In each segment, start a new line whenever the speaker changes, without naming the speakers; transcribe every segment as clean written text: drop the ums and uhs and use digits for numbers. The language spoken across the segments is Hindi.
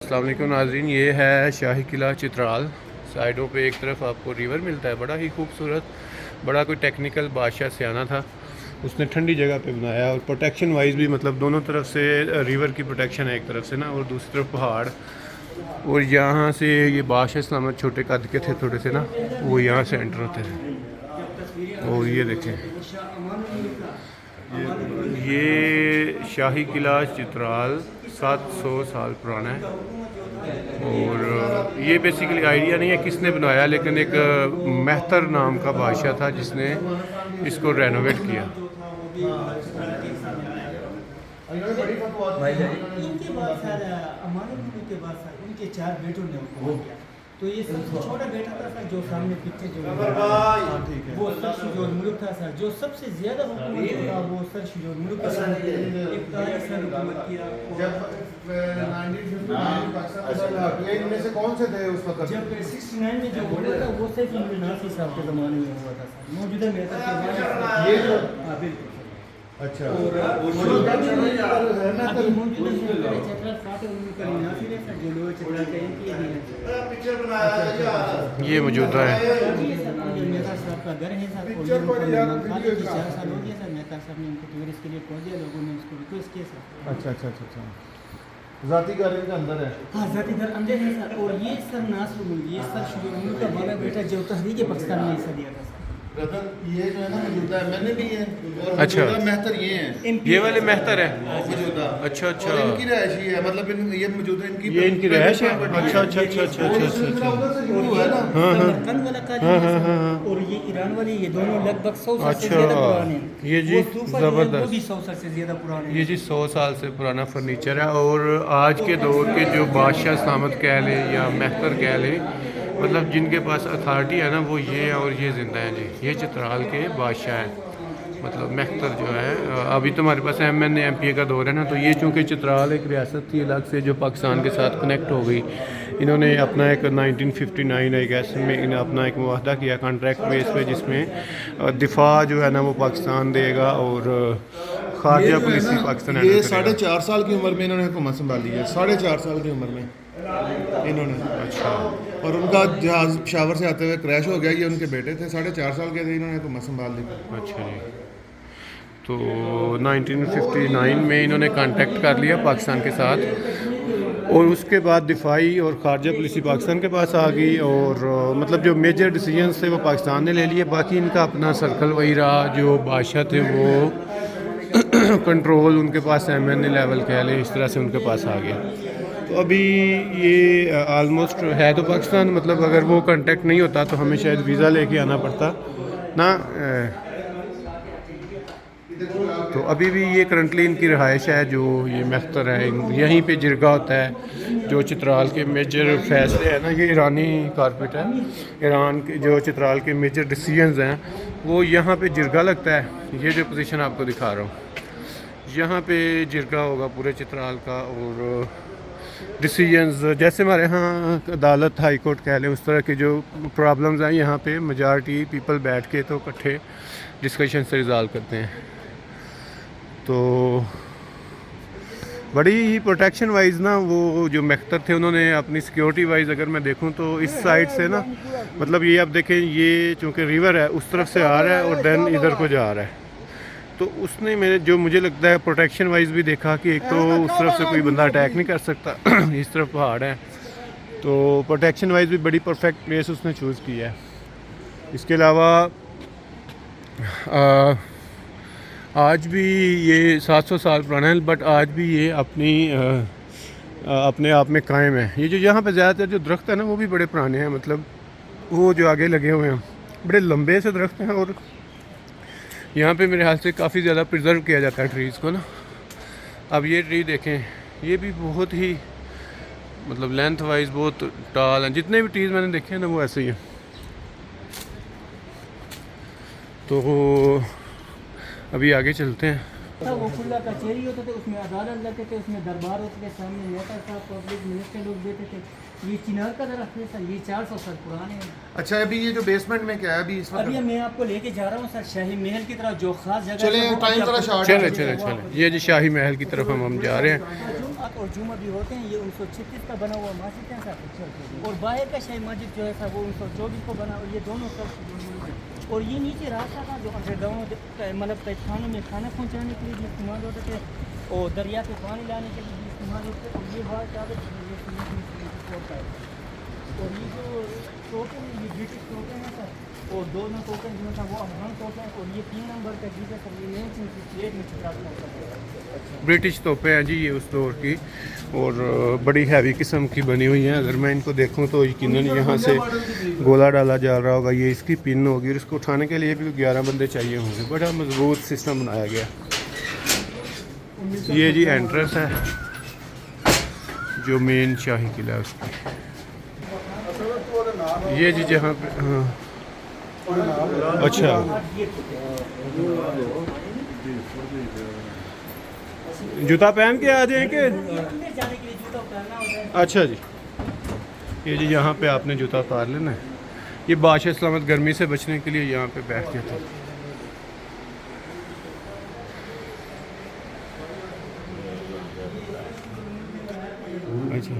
अस्सलाम वालेकुम नाज़रीन, ये है शाही किला चित्राल। साइडों पे एक तरफ आपको रिवर मिलता है, बड़ा ही खूबसूरत, बड़ा कोई टेक्निकल बादशाह सियाना था, उसने ठंडी जगह पे बनाया। और प्रोटेक्शन वाइज भी मतलब दोनों तरफ से रिवर की प्रोटेक्शन है एक तरफ से ना, और दूसरी तरफ पहाड़। और यहाँ से ये बादशाह सलामत छोटे कद के थे थोड़े से ना, वो यहाँ से एंटर होते थे। और ये देखें, ये शाही किला चित्राल 700 साल पुराना है। और ये बेसिकली आइडिया नहीं है किसने बनाया, लेकिन एक मेहतर नाम का बादशाह था जिसने इसको रेनोवेट किया।
इनके बाद सर अमानुल्लाह के बाद सर उनके 4 बेटों ने उनको किया। तो ये सबसे छोटा बेटा था सर, जो सामने पीछे जो वो सर शुजोल मुल्क था सर, जो सबसे ज्यादा हुकूमत था वो सर शुजोल मुल्क के साथ इब्तिदाई सर हुकूमत किया।
जब 1959 इनमें से कौन से थे उस वक्त?
जब 69 में जो हुआ था वो सिर्फ इमरान नासिर साहब के ज़माने में हुआ था सर, मौजूदा मेहतर के बाद
ये जो
बिल्कुल।
अच्छा
और मौजूदा चतरा फाटे उन्होंने करी नासिर है सर, जो लोग चतरा के एमपी हैं।
पिक्चर बनाया
ये मौजूदा है।
मेहता साहब का घर है सर, और ये उनको मेहमान खाने की 4 साल हो गया सर। मेहता साहब ने उनको टूरिस्ट के लिए खोल दिया, लोगों ने उसको रिक्वेस्ट किया सर।
अच्छा अच्छा अच्छा अच्छा, जाती घर इनके अंदर है।
हाँ, जाति घर अंदर है सर। और ये सर नासरुल, ये सर शुरू का बड़ा बेटा जो तहरीक पाकिस्तान में हिस्सा दिया था सर।
ब्रदर ये जो है ना मौजूदा है, मैंने भी है। और
अच्छा।
मौजूदा मेहतर ये हैं,
ये वाले मेहतर है।
मौजूदा।
अच्छा अच्छा,
और इनकी रहायशी है, मतलब ये मौजूदा इनकी
ये इनकी रहायश है। अच्छा अच्छा अच्छा अच्छा अच्छा अच्छा अच्छा।
उधर से शुरू हुआ है ना।
समरकंद वाला काजी है सर, और ये ईरान वाले, ये दोनों लगभग 100 साल से
अच्छा,
ज्यादा पुराने हैं।
ये जी
वो सूफा जो है, वो
ज़बरदस्त।
भी 100 साल से ज्यादा पुराने
ये
हैं।
जी 100 साल से पुराना फर्नीचर है। और आज के दौर के जो बादशाह सलामत कह लें या मेहतर कह लें, मतलब जिनके पास अथॉरिटी है ना, वो ये है। और ये ज़िंदा है जी, ये चित्राल के बादशाह हैं, मतलब मेहतर जो है। अभी तो हमारे पास MNA MP का दौर है ना, तो ये चूँकि चित्राल एक रियासत थी अलग से जो पाकिस्तान के साथ कनेक्ट हो गई, इन्होंने अपना एक 1959 आई गैस में इन्हें अपना एक मुआहदा किया कॉन्ट्रैक्ट बेस पे, जिसमें दिफा जो है ना वो पाकिस्तान देगा और खारजा पुलिस भी पाकिस्तान
ये
हैंडल करेगा।
4.5 साल की उम्र में इन्होंने हुकूमत संभाली है। 4.5 साल की उम्र में इन्होंने।
अच्छा,
और उनका जहाज पेशावर से आते हुए क्रैश हो गया। ये उनके बेटे थे, 4.5 साल के थे, इन्होंने हुकूमत संभाल ली।
अच्छा जी। तो 1959 में इन्होंने कांटेक्ट कर लिया पाकिस्तान के साथ, और उसके बाद दिफाई और खारजा पुलिस पाकिस्तान के पास आ गई। और मतलब जो मेजर डिसीजंस थे वो पाकिस्तान ने ले लिए, बाकी इनका अपना सर्कल वही रहा। जो बादशाह थे वो कंट्रोल उनके पास MNA लेवल कह लें, इस तरह से उनके पास आ गया। तो अभी ये आलमोस्ट है तो पाकिस्तान, मतलब अगर वो कांटेक्ट नहीं होता तो हमें शायद वीज़ा लेके आना पड़ता ना। तो अभी भी ये करंटली इनकी रहाइश है, जो ये मेहतर है। यहीं पे जिरगा होता है, जो चित्राल के मेजर फैसले हैं ना, ये ईरानी कारपेट है। ईरान के जो चित्राल के मेजर डिसीजंस हैं वो यहाँ पे जिरगा लगता है। ये जो पोजीशन आपको दिखा रहा हूँ, यहाँ पे जिरगा होगा पूरे चित्राल का। और डिसीजंस जैसे हमारे यहाँ अदालत हाई कोर्ट कह लें, उस तरह की जो प्रॉब्लम्स हैं यहाँ पे मेजॉरिटी पीपल बैठ के तो इकट्ठे डिस्कशन से रिजॉल्व करते हैं। तो बड़ी ही प्रोटेक्शन वाइज ना, वो जो मेहतर थे उन्होंने अपनी सिक्योरिटी वाइज, अगर मैं देखूं तो इस साइड से ना, मतलब ये आप देखें, ये चूँकि रिवर है उस तरफ से आ रहा है और देन इधर को जा रहा है। तो उसने मेरे जो मुझे लगता है प्रोटेक्शन वाइज भी देखा कि एक तो उस तरफ से कोई बंदा अटैक नहीं कर सकता इस तरफ पहाड़ है, तो प्रोटेक्शन वाइज भी बड़ी परफेक्ट प्लेस उसने चूज़ की है। इसके अलावा आज भी ये 700 साल पुराना है, बट आज भी ये अपने आप में कायम है। ये जो यहाँ पे ज़्यादातर जो दरख्त है ना वो भी बड़े पुराने हैं, मतलब वो जो आगे लगे हुए हैं बड़े लंबे से दरख्त हैं। और यहाँ पे मेरे ख्याल से काफ़ी ज़्यादा प्रिजर्व किया जाता है ट्रीज़ को ना। अब ये ट्री देखें, ये भी बहुत ही मतलब लेंथ वाइज बहुत टाल हैं। जितने भी ट्रीज़ मैंने देखे हैं ना वो ऐसे ही हैं। तो अभी आगे चलते हैं।
वो खुला कचहरी होता था, उसमें अदालत लगते थे, उसमें दरबार होते थे, सामने नेता साहब पब्लिक मिनिस्टर लोग बैठे थे। ये चिनार का दरख्त है सर, ये 400 साल पुराने हैं।
अच्छा, अभी ये जो बेसमेंट में क्या है अभी इस
अभी मैं आपको लेके जा रहा हूँ सर शाही महल की तरफ, जो खास जगह
चले
है, वो
टाइम
अभी
जरा
आपको-
शॉर्ट
चले चले चले, ये जी शाही महल की तरफ हम जा रहे हैं।
जुमात और जुमा भी होते हैं। ये 1936 का बना हुआ मस्जिद है सर। और बाहर का शाही मस्जिद जो है सर वो 1924 को बना, और ये दोनों सर है। और ये नीचे रास्ता था जो अंडरग्राउंड मतलब तहखानों में खाना पहुँचाने के लिए भी इस्तेमाल होते थे, और दरिया पे पानी लाने के लिए भी इस्तेमाल होते थे। और ये बात और ये जो टोकन है ये ब्रिटिश टोकन है सर, और दोनों टोकन जो था वो अफगान टोकन है। और ये 3 नंबर का चीज़ है सर, ये मेन चीज़ प्लेट में चित्रा है।
ब्रिटिश तोपें हैं जी ये उस दौर की, और बड़ी हैवी किस्म की बनी हुई हैं। अगर मैं इनको देखूं तो यकीनन यहाँ से गोला डाला जा रहा होगा। ये इसकी पिन होगी, और इसको उठाने के लिए भी 11 बंदे चाहिए होंगे। बड़ा मजबूत सिस्टम बनाया गया। ये जी एंट्रेंस है जो मेन शाही किला है उसकी। ये जी जहाँ पे हाँ अच्छा जूता पहन के आ जाए कि
अंदर जाने के लिए जूता उतारना होता है।
अच्छा जी, ये जी यहाँ पे आपने जूता उतार लेना है। ये बादशाह सलामत गर्मी से बचने के लिए यहाँ पे बैठ जाते हैं। अच्छा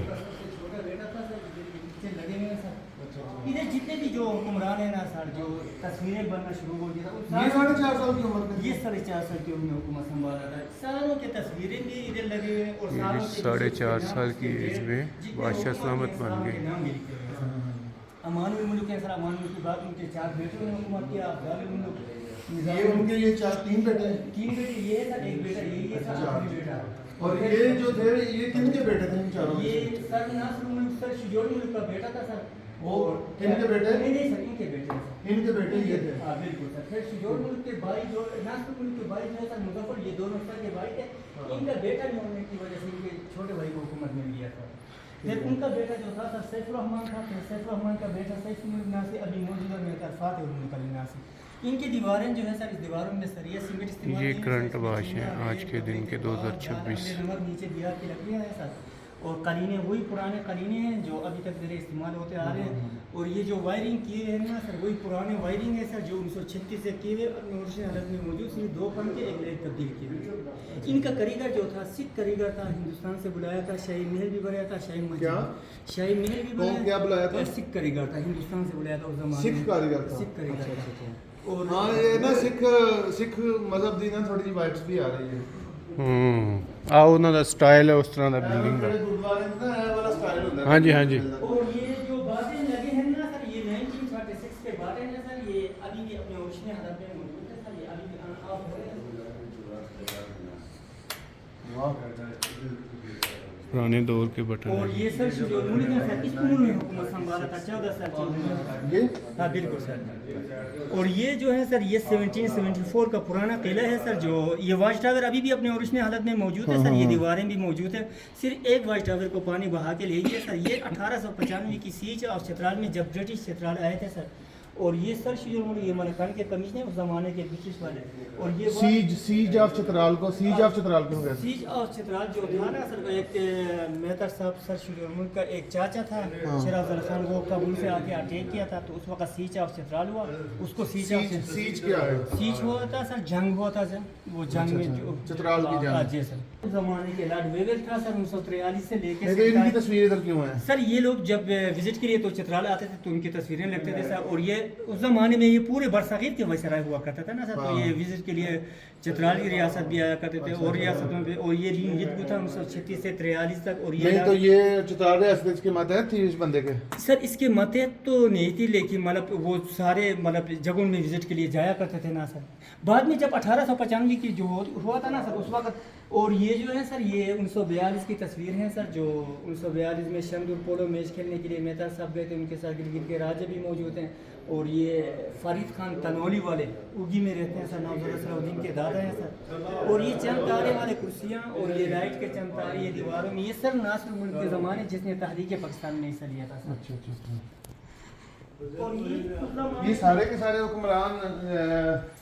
इधर जितने भी जो हुक्मरान है ना सर, जो तस्वीरें बनना शुरू हो गया था,
ये 4.5 साल की उम्र में,
ये 4.5 साल की उम्र में हुकूमत संभाला था। सारों के तस्वीरें भी इधर लगे हुए हैं, और
ये
सारों
जी
के
4.5 साल की एज में बादशाह सलामत बन गए।
अमानुल मुल्क है सर, अमानुल के बाद उनके 4 बेटों ने हुकूमत किया। अफजालुल मुल्क
ये उनके ये 3 बेटे हैं।
3 बेटे, ये है सर, एक बेटा यही है सर, आखिरी बेटा।
और ये जो थे ये किनके बेटे थे इन चारों में?
ये सर नासिर मुल्क सर शुजोर मुल्क का बेटा था सर।
वो किनके बेटे?
नहीं नहीं सर, इनके बेटे हैं सर।
इनके बेटे ये थे।
हाँ बिल्कुल सर। फिर शुजोर मुल्क के भाई जो नासिर मुल्क के भाई जो है सर मुजफ्फर, ये दोनों सर के भाई थे। इनका बेटा नहीं होने की वजह से इनके छोटे भाई को हुकूमत मिल गया था। फिर उनका बेटा जो था सर सैफुर रहमान था। फिर सैफुर रहमान का बेटा सैफुल मुल्क नासिर अभी मौजूदा में फातिह मुल्क अली नासिर। इनकी दीवारें जो है सर, इस दीवारों में सर ये सीमेंट इस्तेमाल
ये
की है।
करंट वाश है आज के दिन के 2026।
नीचे बिहार की लकड़ियाँ हैं सर, और कलीने वही पुराने कलीने हैं जो अभी तक मेरे इस्तेमाल होते आ रहे हैं। और ये जो वायरिंग किए हैं ना सर, वही पुराने वायरिंग है सर जो 1936 से किए हुए ओरिजिनल हालत में मौजूद। सिर्फ 2 पंखे एक लाइट तब्दील किए हुए। इनका कारीगर जो था सिख कारीगर था, हिंदुस्तान से बुलाया था। शाही महल भी बनाया था, शाही मस्जिद, शाही महल भी बनाया।
क्या बुलाया था?
सिख कारीगर था, हिंदुस्तान से बुलाया था उस जमाने में।
सिख कारीगर था।
सिख कारीगर था। और
हाँ ये ना सिख मजहब दी ना थोड़ी सी वाइब्स भी आ रही है।
ਆ ਉਹਨਾਂ ਦਾ ਸਟਾਈਲ ਹੈ ਉਸ ਤਰ੍ਹਾਂ ਦਾ ਬਿਲਡਿੰਗ ਦਾ।
गुरुद्वारे में ना ये वाला स्टाइल होता है।
हाँ जी हाँ जी।
और ये जो बातें लगे हैं ना सर, ये 1936 के बातें हैं सर, ये अभी भी अपने ओरिजिनल हालत में मौजूद है सर। ये अभी भी ऑफ हो रहे हैं।
पुराने दौर के बटन
और
हैं।
ये सर जो मुल्क है सर, इस मुल्क में हुकूमत संभाला था 14 साल की।
ये
हाँ बिल्कुल सर। और ये जो है सर, ये 1774 का पुराना किला है सर, जो ये वाच टावर अभी भी अपने ओरिजिनल हालत में मौजूद है सर। ये दीवारें भी मौजूद है। सिर्फ एक वाच टावर को पानी बहा के ले गया सर। ये 1895 की सीज और चित्राल में जब ब्रिटिश चित्राल आए थे सर। और ये सर शुजोर मुल्क ये मलकान के कमिश्नर उस जमाने के ब्रिटिश वाले। और ये
सीज ऑफ चित्राल को सीज ऑफ चित्राल क्यों कहते हैं?
सीज ऑफ चित्राल जो था ना सर, एक मेहतर साहब सर शुजोर मुल्क का एक चाचा था, शराफत खान, वो काबुल से आके अटैक किया था, तो उस वक्त सीज ऑफ चित्राल हुआ। उसको सीज
सीज क्या है?
सीज हुआ था सर, जंग हुआ था सर। वो जंग में जो
चित्राल की जंग।
जी सर। उस जमाने के लॉर्ड वेवेल था सर 1943 से लेके।
तो इनकी तस्वीर इधर क्यों है?
सर ये लोग जब विजिट के लिए तो चित्राल आते थे तो उनकी तस्वीरें लगते थे सर। और ये उस जमाने में ये पूरे बरसगीर के वायसराय हुआ करता था ना सर, तो ये विजिट के लिए चित्राल की रियासत भी आया करते थे और रियासतों में। और ये रिंगित था 1936 से 43 तक। और ये
नहीं तो ये चित्राल रियासत के मातहत थी इस बंदे के?
सर इसके मातहत तो नहीं थी, लेकिन मतलब वो सारे मतलब जगहों में विजिट के लिए जाया करते थे ना सर। बाद में जब 1895 की जो हुआ था ना सर उस वक्त। और ये जो है सर, ये 1942 की तस्वीर है सर, जो 1942 में शमदुल पोलो मैच खेलने के लिए मेहता साहब गए थे, उनके साथ गिरगिट के राजे भी मौजूद हैं। और ये फरीद खान तनौली वाले उगी में रहते हैं सर, नौजर सलाउद्दीन के दादा हैं सर। और ये चंद तारे वाले कुर्सियाँ और ये लाइट के चंद तारे ये दीवारों में, ये सर नासिर मुल्क के ज़माने जिसने तहरीक पाकिस्तान में हिस्सा लिया था सर।
अच्छा।
और
ये सारे के सारे हुक्मरान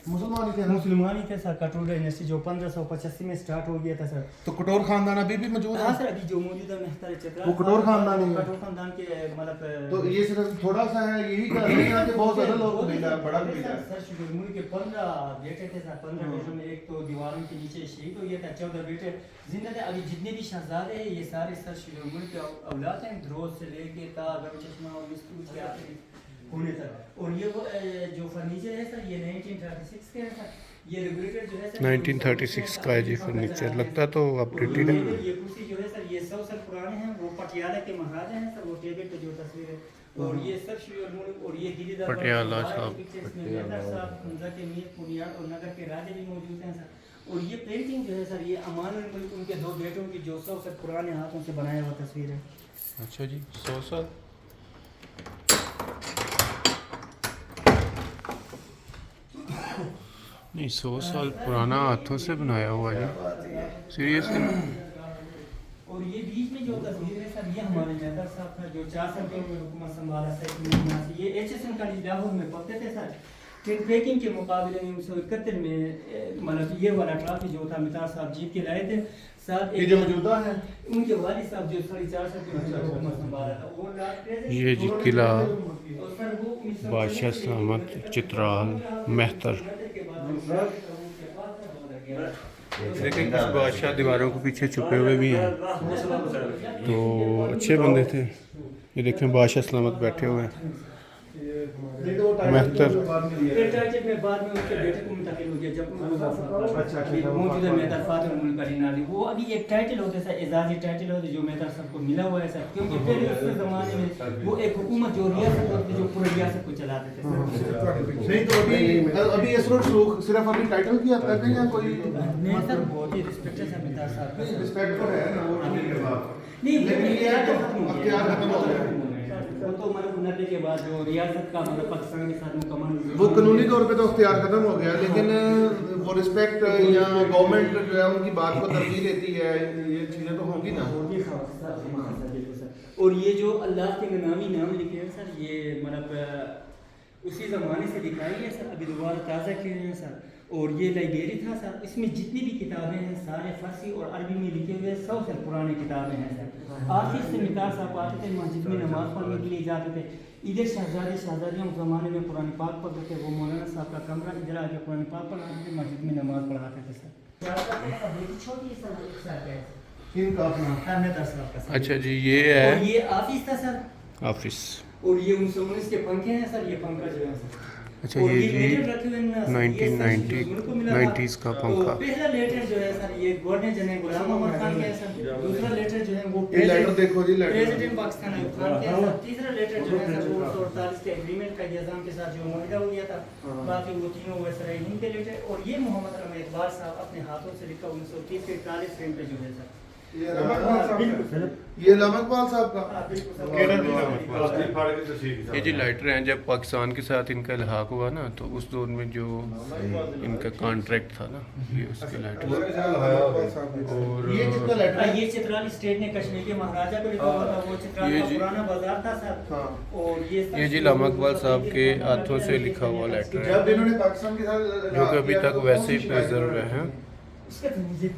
मुसलमान ही थे ना?
मुसलमान ही थे सर। कटोर डायनेस्टी जो 1585 में स्टार्ट हो गया था सर।
तो कटोर खानदान अभी भी मौजूद है?
हाँ सर, अभी जो मौजूदा मेहतर चित्रा
वो कटोर खानदान ही है?
कटोर खानदान के मतलब
तो ये सिर्फ थोड़ा सा है, यही कर रहे हैं कि बहुत ज्यादा लोग कबीला है, बड़ा कबीला है?
सर शुगर के 15 बेटे थे सर। 15 बेटों में एक तो दीवारों के नीचे शहीद हो गया था, 14 बेटे जिंदा थे। अभी जितने भी शहजादे हैं ये सारे सर शुगर के औलाद हैं, धरोज से लेके ता गरम चश्मा और मिस्त्री के आखिरी होने तक। और ये वो जो फर्नीचर है सर ये 1936 के है सर। ये रेगुलेटर जो है सर
1936 का है जी फर्नीचर, लगता तो अपडेटेड है।
ये कुर्सी जो है सर ये 100 साल पुराने हैं। वो पटियाला के महाराजा हैं सर। वो टेबल पे जो तस्वीर है और ये सब श्री और ये गिरिधर
पटियाला साहब,
हमजा के मीर पुनियार और नगर के राजे भी मौजूद हैं सर। और ये पेंटिंग जो है सर ये अमान उल मुल्क उनके 2 बेटों की जो 100 साल पुराने हाथों से बनाया हुआ तस्वीर है।
अच्छा जी, 100 साल। नहीं, 100 साल पुराना हाथों से बनाया हुआ है सीरियसली।
और ये बीच में जो तस्वीर है सर ये हमारे मेहतर साहब का जो 4 साल के हुकूमत संभाला सर। ये HSN का लाहौर में पढ़ते थे सर। टिन पैकिंग के मुकाबले में 1971 में मतलब ये वाला ट्रॉफी जो था मितार साहब जीत के लाए थे सर।
ये जो मौजूदा है
उनके वालिद साहब जो 4.5 साल के हुकूमत संभाला था वो
ये जी किला बादशाह सलामत चित्राल मेहतर। लेकिन कुछ बादशाह दीवारों के पीछे छुपे हुए भी हैं, तो अच्छे बंदे थे। ये देखें बादशाह सलामत बैठे हुए हैं मेहतर।
में बाद में उसके बेटे को मुंतकिल हो गया जब मौजूदा मेहतर फातिह मुल्क अली नाली। वो अभी एक टाइटल होता है एजाजी टाइटल होता है जो मेहतर साहब को मिला हुआ है सर। क्योंकि पहले उसके ज़माने में वो एक हुकूमत जो रियासत होती जो पूरी रियासत को चलाते थे।
नहीं तो अभी असरुल सुलूक सिर्फ अभी टाइटल की आता है या कोई?
नहीं सर, बहुत ही रिस्पेक्टेड है मेहतर साहब।
रिस्पेक्ट तो है ना वो
नहीं,
लेकिन ये अख्तियार खत्म हो गया।
तो मतलब 90 के बाद जो रियासत का मतलब पाकिस्तान के साथ मुकम्मल
वो कानूनी तौर पे तो अख्तियार खत्म हो गया, लेकिन वो रिस्पेक्ट या गवर्नमेंट जो है उनकी बात को तरजीह देती है, ये चीज़ें तो होंगी ना।
और ये जो अल्लाह के नामी नाम लिखे हैं सर ये मतलब उसी ज़माने से दिखाई है सर। अभी दोबारा ताज़ा किए हैं सर। और ये लाइब्रेरी था सर। इसमें जितनी भी किताबें हैं सारे फ़ारसी और अरबी में लिखे हुए 100 से पुराने किताबें हैं सर। आखिर से मितार साहब आते थे मस्जिद में नमाज़ पढ़ने के लिए जाते थे। इधर शहजादियाँ उस ज़माने में कुरान पाक पढ़ते थे। वो मौलाना साहब का कमरा, इधर आके कुरान पाक पढ़ाते थे, मस्जिद में नमाज़ पढ़ाते थे सर। छोटी सर।
अच्छा जी, ये है
और ये ऑफिस था सर।
ऑफिस।
और ये 1919 के पंखे हैं सर। ये पंखा जो है सर।
अच्छा ये जी 1990s का पंखा।
पहला लेटर जो है सर ये गवर्नर जनरल गुलाम अहमद खान के है सर। दूसरा लेटर जो है वो
ये लेटर देखो जी, लेटर
प्रेसिडेंट पाकिस्तान अयूब खान के है सर। तीसरा लेटर जो है सर वो 1948 के एग्रीमेंट का निजाम के साथ जो मुआहदा हो गया था। बाकी वो तीनों वैसे हिंद के लेटर। और ये मोहम्मद रमी इकबाल साहब अपने हाथों से लिखा 1930 के काले फ्रेम पे जो है सर।
ये लामा इकबाल साहब का
ये जी लाइटर हैं। जब पाकिस्तान के साथ इनका इल्हाक हुआ ना तो उस दौर में जो इनका कॉन्ट्रैक्ट था ना ये उसके लाइटर। और
ये कितना लेटर है?
ये चित्राल स्टेट ने कश्मीर के महाराजा को लिखा हुआ था। वो चित्राल का पुराना बाजार था सर। और ये
जी लामा इकबाल साहब के हाथों से लिखा हुआ लेटर है
जब इन्होंने पाकिस्तान के साथ
जो कि अभी तक वैसे ही प्रिजर्व है।
उसका तो मुझे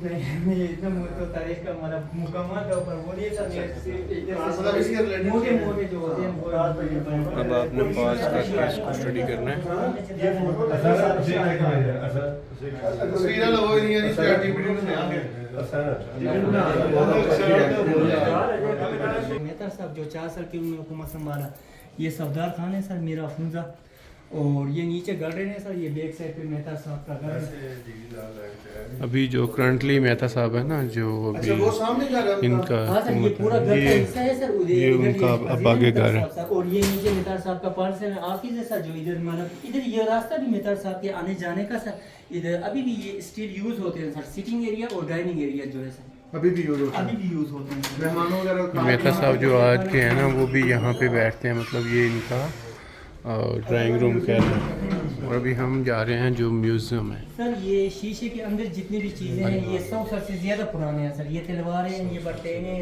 मैं इतना तो तारीख का मतलब मुकम्मल तौर पर बोलिए सर। मोटे जो होते हैं वो रात में
अब आपने पास करके इसको स्टडी करना है।
तस्वीरें लगो नहीं चैट जीपीटी में आ गए।
मेहतर साहब जो 4 साल की उन्होंने हुकूमत संभाला। ये सफदार खान है सर मेरा अफूजा। और ये नीचे गार्डन है सर। ये बैक साइड पे मेहता साहब का घर है।
अभी जो करंटली मेहता साहब है ना जो
अच्छा वो सामने घर है
इनका
हाँ सर, ये पूरा घर का हिस्सा है सर। उधर
ये उनका अब आगे घर है।
और ये नीचे मेहतार साहब का पार्सल ऑफिस है सर। जो इधर मतलब इधर ये रास्ता भी मेहतार साहब के आने जाने का सर। इधर अभी भी ये स्टिल यूज होते हैं सर। सिटिंग एरिया और डाइनिंग एरिया जो है सर
अभी भी यूज होता है।
अभी भी यूज होते हैं सर।
मेहमानों वगैरह
मेहता साहब जो आज के हैं ना वो भी यहाँ पे बैठते हैं। मतलब ये इनका ड्राइंग रूम कह रहे हैं। और अभी हम जा रहे हैं जो म्यूज़ियम है
सर। ये शीशे के अंदर जितनी भी चीज़ें हैं ये 100 साल से ज़्यादा पुराने हैं सर। ये तलवारें हैं, ये बर्तन हैं,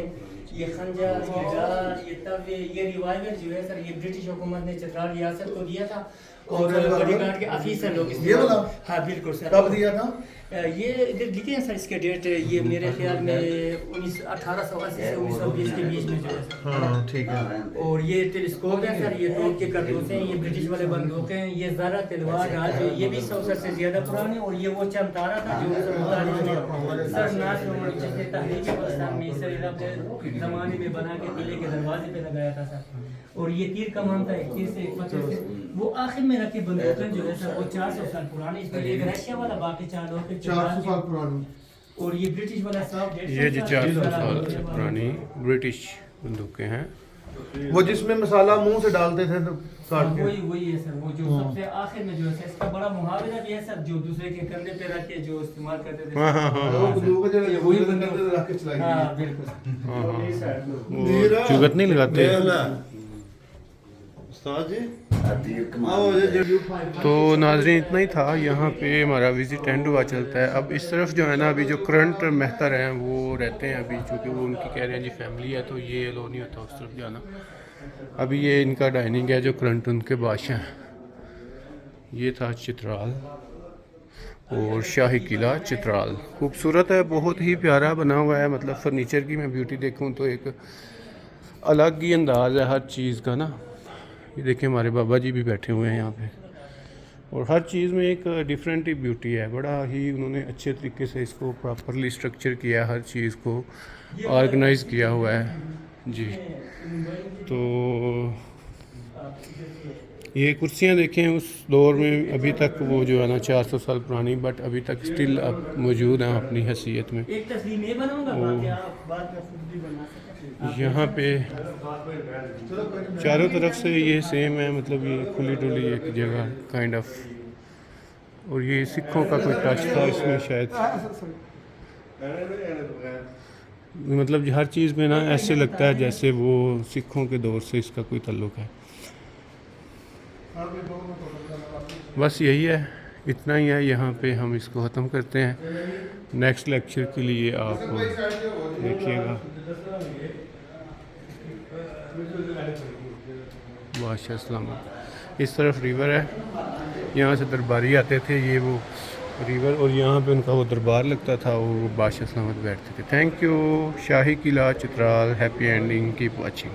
ये खंजर, ये डाल, ये तवे, ये रिवाल्वर जो है सर, ये ब्रिटिश हुकूमत ने चित्राल रियासत को दिया था और बॉडीगार्ड के ऑफिसर लोग
ये वाला?
हाँ बिल्कुल सर।
कब दिया था?
ये इधर लिखे हैं सर इसके डेट, ये मेरे ख्याल में 1880 से 1920 के बीच में जो है सर।
हाँ ठीक है।
और ये टेलीस्कोप है सर, ये तोप के कारतूस हैं, ये ब्रिटिश वाले बंदूक हैं, ये ज़रा तलवार आज ये भी 100 साल से ज़्यादा पुराने। और ये वो चमतारा था जो सर नाज जिसने तहरीक पाकिस्तान में सर अपने ज़माने में बना के किले के दरवाजे पे लगाया था सर। और ये तीर कमान था 21 से 25 से, वो आखिर में रखे बंदूकें जो है सर वो 400 साल पुरानी। इसमें एक रशिया वाला बाकी 4 लोग
400 साल पुरानी।
और ये ब्रिटिश वाला 150
ये जो 400 साल से पुरानी ब्रिटिश बंदूकें हैं।
वो जिसमें मसाला मुंह से डालते थे तो काट के।
वही है सर, वो जो सबसे आखिर में जो है इसका बड़ा मुहावरा भी है सर, जो दूसरे के कंधे पे रख के जो इस्तेमाल करते थे।
वो बंदूक है जो
वही
बंदूक पे रख के चलाई
हाँ
गई।
बिल्कुल।
वो चुगत नहीं लगाते। तो नाज़रीन इतना ही था, यहाँ पे हमारा विज़िट एंड हुआ चलता है। अब इस तरफ जो है ना अभी जो करंट मेहतर हैं वो रहते हैं अभी, चूँकि वो उनकी कह रहे हैं जी फैमिली है तो ये अलो नहीं होता उस तरफ जाना। अभी ये इनका डाइनिंग है जो करंट उनके बादशाह हैं। ये था चित्राल और शाही किला चित्राल, खूबसूरत है, बहुत ही प्यारा बना हुआ है। मतलब फर्नीचर की मैं ब्यूटी देखूँ तो एक अलग ही अंदाज़ है हर चीज़ का ना। ये देखें हमारे बाबा जी भी बैठे हुए हैं यहाँ पे, और हर चीज़ में एक डिफरेंट ही ब्यूटी है। बड़ा ही उन्होंने अच्छे तरीके से इसको प्रॉपरली स्ट्रक्चर किया, हर चीज़ को ऑर्गेनाइज किया हुआ है जी। तो ये कुर्सियाँ देखें उस दौर में अभी तक वो जो है ना 400 साल पुरानी, बट अभी तक स्टिल अब मौजूद हैं अपनी हैसियत में।
एक तस्वीर में बनाऊंगा, बाकी आप बाद में खुद भी बना सकते हैं।
यहाँ पे चारों तरफ से ये सेम है, मतलब ये खुली डुली एक जगह काइंड ऑफ। और ये सिखों का कोई टच था इसमें शायद, मतलब हर चीज़ में ना ऐसे लगता है जैसे वो सिखों के दौर से इसका कोई ताल्लुक है। बस यही है, इतना ही है। यहाँ पे हम इसको ख़त्म करते हैं। नेक्स्ट लेक्चर के लिए आप देखिएगा। बादशाह सलामत। इस तरफ रिवर है, यहाँ से दरबारी आते थे, ये वो रिवर, और यहाँ पे उनका वो दरबार लगता था, वो बादशाह सलामत बैठते थे। Thank you. Shahi Qila Chitral, happy ending, keep watching.